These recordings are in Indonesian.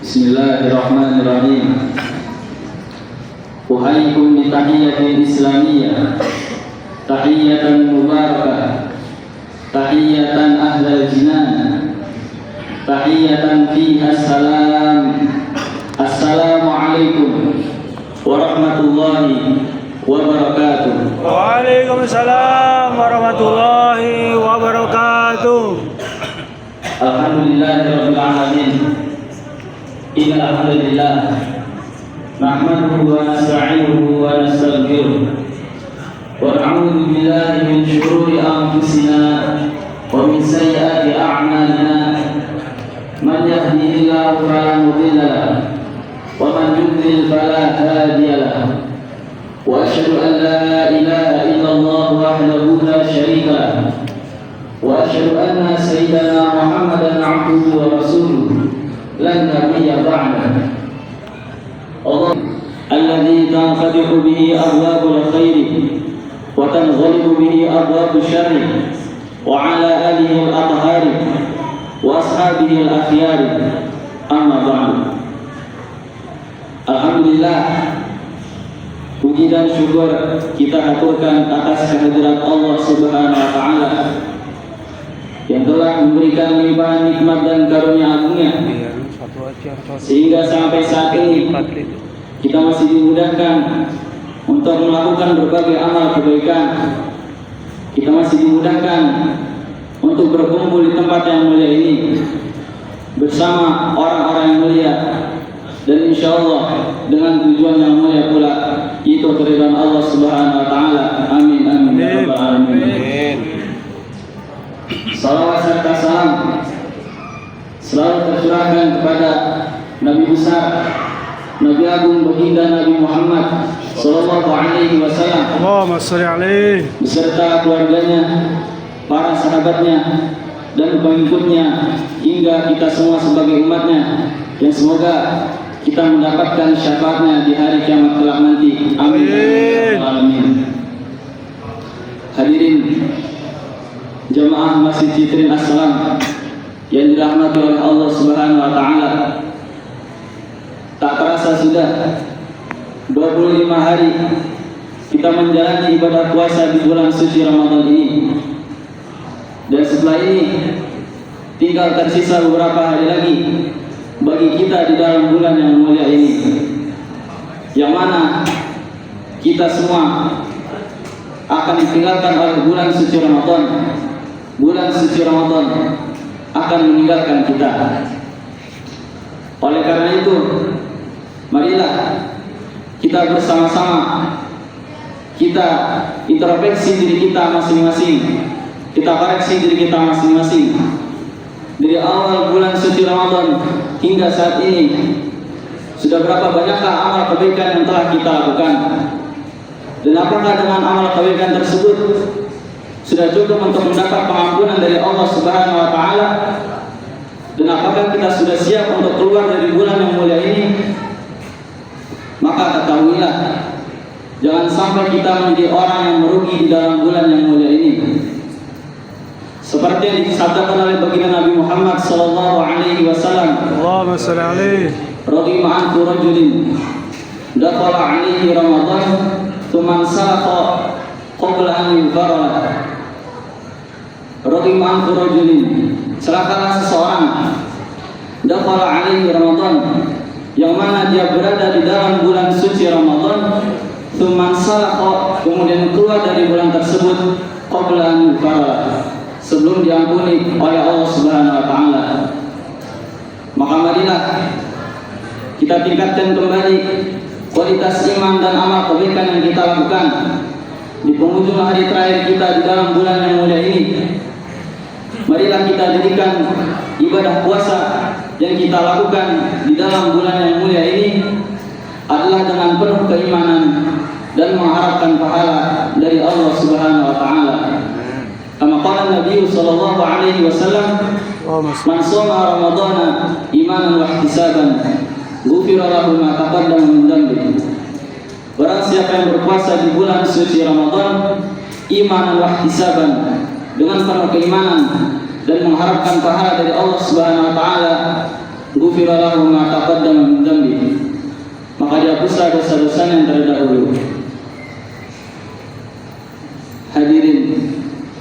Bismillahirrahmanirrahim. Uhayyikum bi tahiyyatin islamiyah, tahiyyatan mubarakah, tahiyyatan ahlal jinan, tahiyyatan fiha salam. Assalamualaikum warahmatullahi wabarakatuh. Waalaikumsalam warahmatullahi wabarakatuh. Alhamdulillahirabbil alamin. Innal hamdalillah nahmaduhu wa nasta'inuhu wa nastaghfiruh wa na'udzu billahi min shururi anfusina wa min sayyiati a'malina. Man yahdihillahu fala mudilla lahu wa man yudlil fala hadiya lahu. Wa asyhadu an la ilaha illallah wahdahu la syarika lahu wa asyhadu anna sayyidana Muhammadan 'abduhu wa rasuluh la nabiyya ba'dahu. Allah alladzi tanfatihu bihi abwabul khairi wa tanghalibu bihi abwabus syarri wa ala alihi al-athhari wa ashabihi al-akhyari. Amma ba'du. Alhamdulillah, puji dan syukur kita haturkan atas kehadirat Allah Subhanahu wa taala yang telah memberikan limpahan nikmat dan karunia agungnya, sehingga sampai saat ini kita masih dimudahkan untuk melakukan berbagai amal kebaikan. Kita masih dimudahkan untuk berkumpul di tempat yang mulia ini bersama orang-orang yang mulia, dan insya Allah dengan tujuan yang mulia pula, itu keridhaan Allah Subhanahu wa taala. Amin amin ya rabbal alamin. Salawat serta salam selalu tercurahkan kepada Nabi besar, Nabi agung baginda Nabi Muhammad sallallahu alaihi wasallam, Allahumma shalli alaihi, beserta keluarganya, para sahabatnya dan pengikutnya, hingga kita semua sebagai umatnya, yang semoga kita mendapatkan syafaatnya di hari kiamat kelak nanti. Amin ya rabbal alamin. Hadirin jamaah Masjid Jitrin As-Salam yang dirahmati oleh Allah Subhanahu wa taala, tak terasa sudah 25 hari kita menjalani ibadah puasa di bulan suci Ramadan ini. Dan setelah ini tinggal tersisa beberapa hari lagi bagi kita di dalam bulan yang mulia ini, yang mana kita semua akan ditinggalkan oleh bulan suci Ramadan. Bulan suci Ramadan akan meninggalkan kita. Oleh karena itu, marilah kita bersama-sama kita introspeksi diri kita masing-masing, kita koreksi diri kita masing-masing. Dari awal bulan suci Ramadan hingga saat ini, sudah berapa banyakkah amal kebaikan yang telah kita lakukan? Dan apakah dengan amal kebaikan tersebut sudah cukup untuk mendapat pengampunan dari Allah Subhanahu wa taala? Dan apakah kita sudah siap untuk keluar dari bulan yang mulia ini? Maka ketahuilah, jangan sampai kita menjadi orang yang merugi di dalam bulan yang mulia ini. Seperti yang disabdakan oleh baginda Nabi Muhammad sallallahu alaihi wasallam, Allahumma shalli alaihi, radhiyallahu anhu rajulin dakhala alaihi Ramadan thumma salaqa qabla an yufarra. Radhiyallahu anhu rajulin, celakalah seseorang dakhala alaihi Ramadan, yang mana dia berada di dalam bulan suci Ramadan, thumma salaqa, kemudian keluar dari bulan tersebut, qabla an yufarra, sebelum diampuni oleh Allah Subhanahu wa taala. Maka marilah kita tingkatkan kembali kualitas iman dan amal kebaikan yang kita lakukan di penghujung hari terakhir kita di dalam bulan yang mulia ini. Marilah kita jadikan ibadah puasa yang kita lakukan di dalam bulan yang mulia ini adalah dengan penuh keimanan dan mengharapkan pahala dari Allah Subhanahu wa taala. Kama qala Nabi sallallahu alaihi wasallam, man shoma ramadhana imanan wa ihtisaban ghufira lahu ma taqaddama min dhanbihi. Barang siapa yang berpuasa di bulan suci Ramadan imanan wa ihtisaban, dengan penuh keimanan dan mengharapkan pahala dari Allah Subhanahu wa taala, ghufira lahu ma taqaddama min dhanbi, maka dihapuslah dosa-dosa yang terdahulu. Hadirin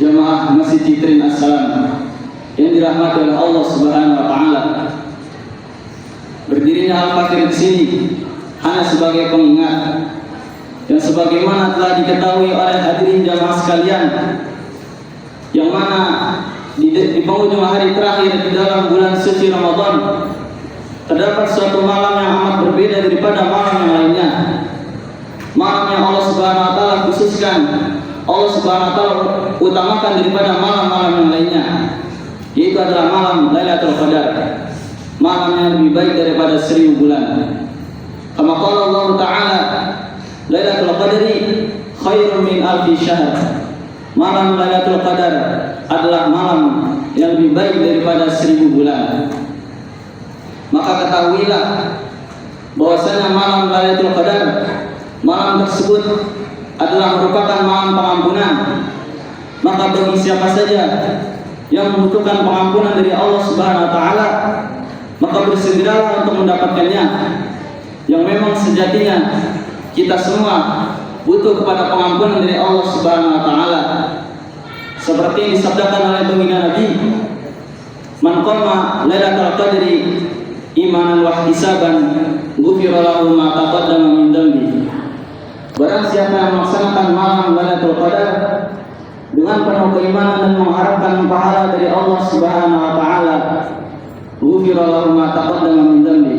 jamaah Masjid Citrin Assalam yang dirahmati oleh Allah Subhanahu wa taala. Berdirinya Al-Fakir di sini hanya sebagai pengingat yang sebagaimana telah diketahui oleh hadirin jamaah sekalian, yang mana di penghujung hari terakhir di dalam bulan suci Ramadan terdapat suatu malam yang amat berbeda daripada malam yang lainnya. Malam yang Allah Subhanahu wa taala khususkan, Allah Subhanahu wa taala utamakan daripada malam-malam yang lainnya, yaitu adalah malam Lailatul Qadar, malam yang lebih baik daripada 1000 bulan. Kama qala Allah Ta'ala, Lailatul Qadri khairun min alfi syahr. Malam Lailatul Qadar adalah malam yang lebih baik daripada 1000 bulan. Maka ketahuilah bahwasanya malam Lailatul Qadar, malam tersebut adalah merupakan malam pengampunan. Maka bagi siapa saja yang membutuhkan pengampunan dari Allah Subhanahu wa taala, maka bersegeralah untuk mendapatkannya. Yang memang sejatinya kita semua butuh kepada pengampunan dari Allah Subhanahu wa taala. Seperti yang disabdakan oleh baginda Nabi, "Man qama Lailatul Qadri imanan wa ihtisaban, ghufira lahu ma taqaddama min dhanbi." Barang siapa yang melaksanakan malam Lailatul Qadar dengan penuh keimanan dan mengharapkan pahala dari Allah Subhanahu wa taala, ghufira lahu ma taqaddama min dhanbi,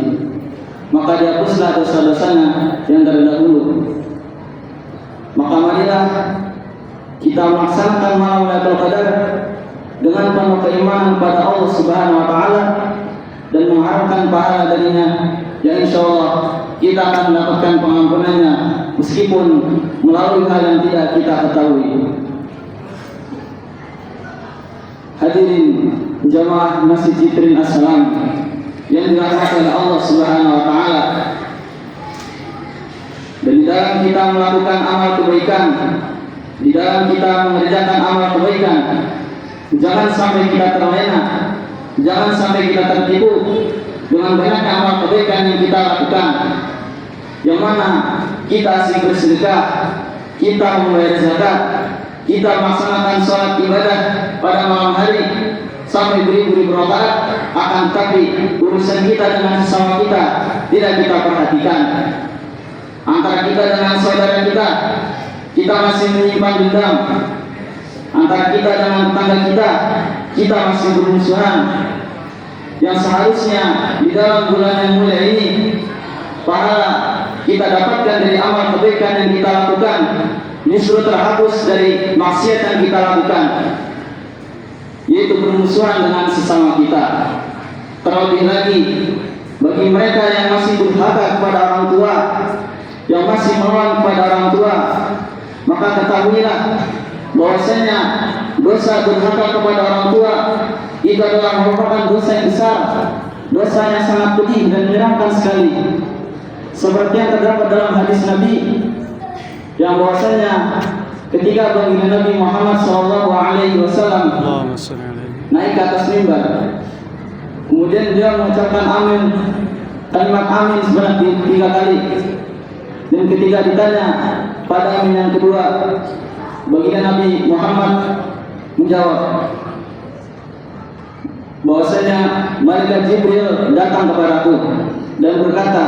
maka dihapuslah dosa-dosanya yang terdahulu. Maka marilah kita melaksanakan malam Lailatul Qadar dengan penuh keimanan kepada Allah Subhanahu wa taala dan mengharapkan pahala darinya, yang insyaallah kita akan mendapatkan pengampunannya meskipun melalui hal yang tidak kita ketahui. Hadirin jamaah Masjid Citrin Assalam yang dirahmati oleh Allah Subhanahu wa taala. Dan di dalam kita melakukan amal kebaikan, di dalam kita mengerjakan amal kebaikan, jangan sampai kita terlena, jangan sampai kita tertipu dengan banyak amal kebaikan yang kita lakukan, yang mana kita asik bersedekah, kita membayar zakat, kita melaksanakan sholat ibadah pada malam hari sampai beribu-ribu rakaat, akan tetapi urusan kita dengan sesama kita tidak kita perhatikan. Antara kita dengan saudara kita masih menyimpan dendam. Antara kita dengan tetangga kita masih bermusuhan. Yang seharusnya di dalam bulan yang mulia ini pahala kita dapatkan dari amal kebaikan yang kita lakukan justru terhapus dari maksiat yang kita lakukan, yaitu bermusuhan dengan sesama kita. Terlebih lagi bagi mereka yang masih durhaka kepada orang tua, yang masih melawan kepada orang tua, maka ketahuilah bahwasanya dosa durhaka kepada orang tua itu adalah merupakan dosa yang besar, dosa yang sangat pedih dan menyeramkan sekali. Seperti yang terdapat dalam hadis Nabi, yang bahwasanya ketika baginda Nabi Muhammad SAW naik ke atas mimbar, kemudian dia mengucapkan amin, kalimat amin sebanyak 3 kali. Dan ketika ditanya pada amin yang kedua, baginda Nabi Muhammad menjawab bahwasanya malaikat Jibril datang kepadaku dan berkata,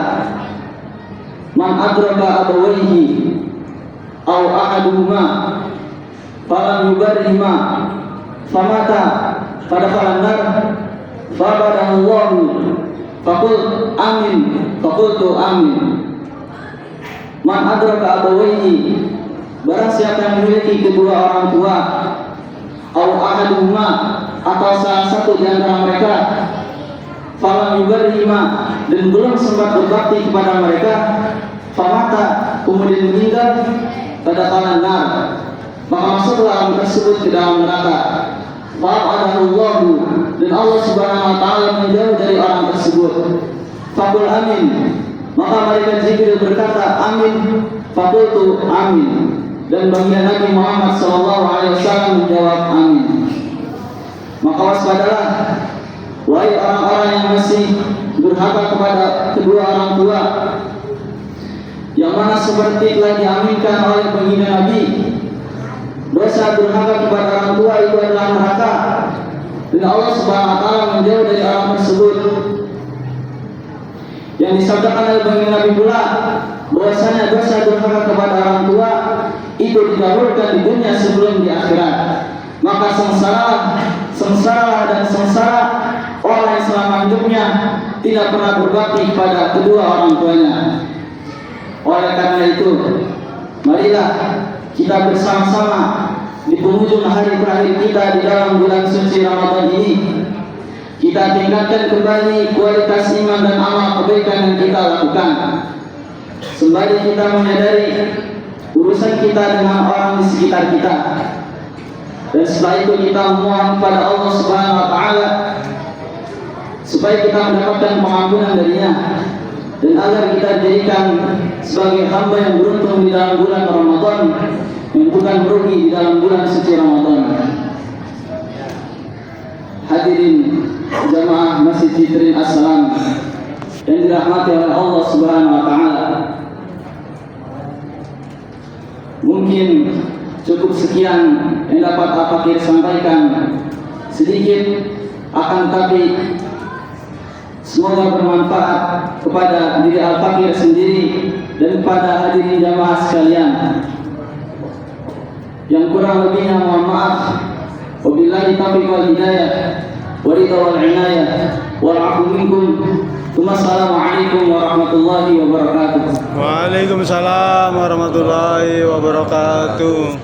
"Man adraka abawaihi aw ahaduhuma falam yubarrihima famata fadakhala nar fabadahu Allah faqul amin faqultu amin." Man adraka abawaihi, barang siapa yang memiliki kedua orang tua, aw ahaduhuma, atau salah satu di antara mereka, falam yubarrihima, dan belum sempat berbakti kepada mereka, famata, kemudian meninggal, pada kalan nar, maka masuklah orang tersebut ke dalam neraka. Fa'adahullahu, dan Allah Subhanahu wa taala menjauh dari orang tersebut. Faqul amin, maka malaikat Jibril berkata amin. Faqultu amin, dan baginda Nabi Muhammad SAW menjawab amin. Maka waspadalah wahai orang-orang yang masih durhaka kepada kedua orang tua, yang mana seperti telah diaminkan oleh baginda Nabi, dosa durhaka kepada orang tua itu adalah neraka, dan Allah Subhanahu wa taala menjauh dari orang tersebut. Yang disabdakan oleh baginda Nabi pula bahwasanya dosa durhaka kepada orang tua itu didahulukan di dunia sebelum di akhirat. Maka sengsara dan sengsara orang yang selama hidupnya tidak pernah berbakti kepada kedua orang tuanya. Oleh karena itu, marilah kita bersama-sama di penghujung hari terakhir kita di dalam bulan suci Ramadan ini, kita tingkatkan kembali kualitas iman dan amal kebaikan yang kita lakukan. Sembari kita menyadari urusan kita dengan orang di sekitar kita, dan setelah itu kita memohon kepada Allah Subhanahu wa taala supaya kita mendapatkan pengampunan darinya, dan agar kita dijadikan sebagai hamba yang beruntung di dalam bulan Ramadan, yang bukan merugi di dalam bulan suci Ramadan. Hadirin jamaah Masjid Jitrin As-Salam yang dirahmati oleh Allah Subhanahu wa taala. Mungkin cukup sekian yang dapat Al-Fakir sampaikan. Sedikit akan tapi semoga bermanfaat kepada diri Al-Fakir sendiri dan kepada hadirin jamaah sekalian. Yang kurang lebihnya mohon maaf. Wabillahi taufiq wal hidayah, waridha wal inayah, wal afu minkum. Wassalamualaikum warahmatullahi wabarakatuh. Waalaikumsalam warahmatullahi wabarakatuh.